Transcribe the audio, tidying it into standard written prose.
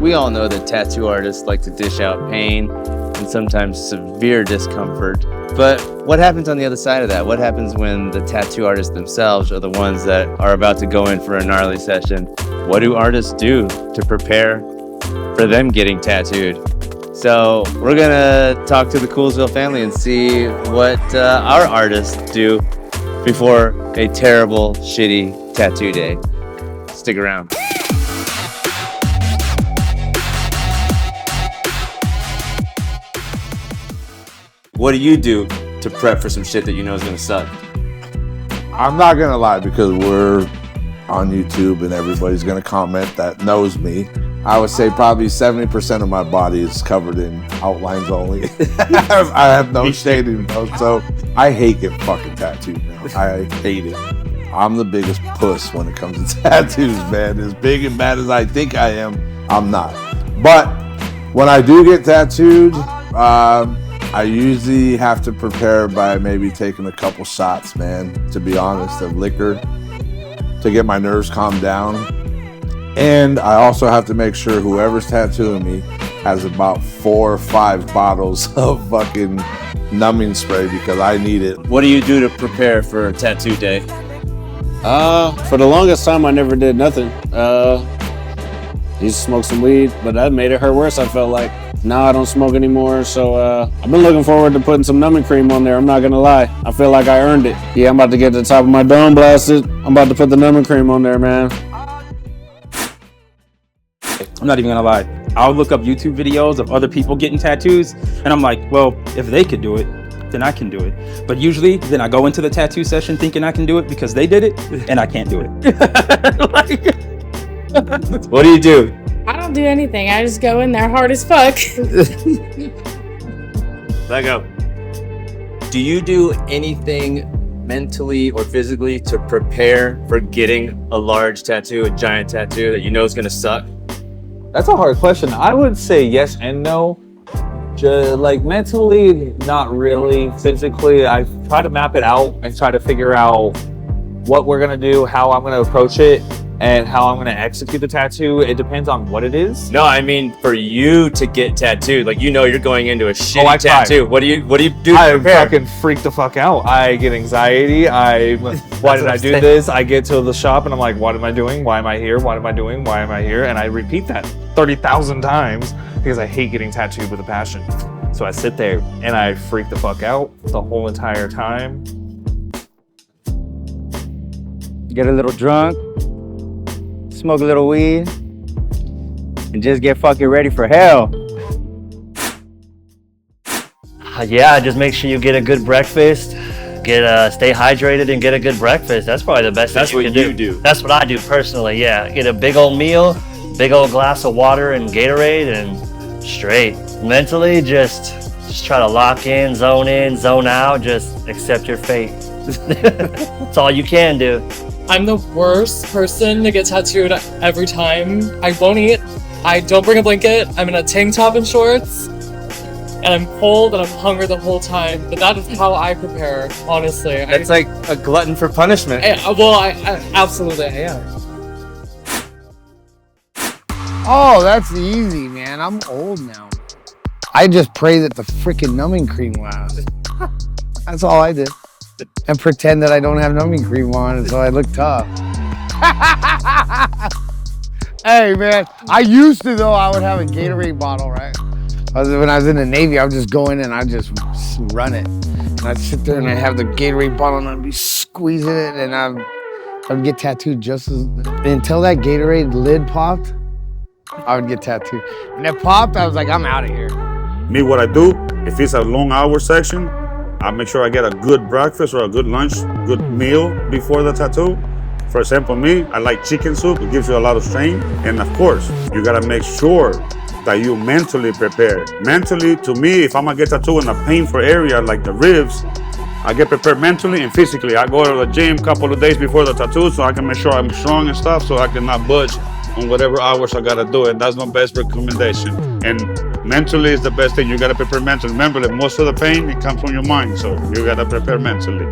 We all know that tattoo artists like to dish out pain and sometimes severe discomfort. But what happens on the other side of that? What happens when the tattoo artists themselves are the ones that are about to go in for a gnarly session? What do artists do to prepare for them getting tattooed? So we're gonna talk to the Koolsville family and see what our artists do before a terrible, shitty tattoo day. Stick around. What do you do to prep for some shit that you know is gonna suck? I'm not gonna lie, because we're on YouTube and everybody's gonna comment that knows me. I would say probably 70% of my body is covered in outlines only. I have no shading, so I hate getting fucking tattooed, man. I hate it. I'm the biggest puss when it comes to tattoos, man. As big and bad as I think I am, I'm not. But when I do get tattooed, I usually have to prepare by maybe taking a couple shots, man, to be honest, of liquor to get my nerves calmed down. And I also have to make sure whoever's tattooing me has about 4 or 5 bottles of fucking numbing spray, because I need it. What do you do to prepare for a tattoo day? For the longest time, I never did nothing. Used to smoke some weed, but that made it hurt worse, I felt like. Now I don't smoke anymore, so I've been looking forward to putting some numbing cream on there, I'm not gonna lie. I feel like I earned it. Yeah, I'm about to get to the top of my dome blasted. I'm about to put the numbing cream on there, man. I'm not even gonna lie. I'll look up YouTube videos of other people getting tattoos, and I'm like, well, if they could do it, then I can do it. But usually, then I go into the tattoo session thinking I can do it because they did it, and I can't do it. What do you do? I don't do anything. I just go in there hard as fuck. Let go. Do you do anything mentally or physically to prepare for getting a large tattoo, a giant tattoo that you know is gonna suck? That's a hard question. I would say yes and no. Like mentally, not really. Physically, I try to map it out and try to figure out what we're gonna do, how I'm gonna approach it, and how I'm gonna execute the tattoo. It depends on what it is. No, I mean for you to get tattooed, like you're going into a shitty tattoo. What do you do to I prepare? fucking freak the fuck out. I get anxiety. Why did I do this? I get to the shop and I'm like, what am I doing? Why am I here? What am I doing? Why am I here? And I repeat that 30,000 times because I hate getting tattooed with a passion. So I sit there and I freak the fuck out the whole entire time. Get a little drunk, smoke a little weed, and just get fucking ready for hell. Yeah, just make sure you get a good breakfast, stay hydrated and get a good breakfast. That's probably the best thing you can do. That's what you do. That's what I do personally, yeah. Get a big old meal, big old glass of water and Gatorade, and straight. Mentally, just try to lock in, zone out, just accept your fate. That's all you can do. I'm the worst person to get tattooed every time. I won't eat. I don't bring a blanket. I'm in a tank top and shorts. And I'm cold and I'm hungry the whole time. But that is how I prepare, honestly. That's like a glutton for punishment. I absolutely am. Oh, that's easy, man. I'm old now. I just pray that the freaking numbing cream lasts. That's all I did. And pretend that I don't have numbing cream on, so I look tough. Hey, man, I used to, though. I would have a Gatorade bottle, right? When I was in the Navy, I would just go in and I'd just run it. And I'd sit there and I'd have the Gatorade bottle and I'd be squeezing it, and I'd get tattooed just as... Until that Gatorade lid popped, I would get tattooed. When it popped, I was like, I'm out of here. Me, what I do, if it's a long hour section, I make sure I get a good breakfast or a good lunch, good meal before the tattoo. For example, me, I like chicken soup. It gives you a lot of strength. And of course, you gotta make sure that you mentally prepare. Mentally, to me, if I'm gonna get tattooed in a painful area like the ribs, I get prepared mentally and physically. I go to the gym a couple of days before the tattoo so I can make sure I'm strong and stuff, so I cannot budge on whatever hours I gotta do it. That's my best recommendation. And mentally is the best thing. You gotta prepare mentally. Remember that most of the pain, it comes from your mind, so you gotta prepare mentally.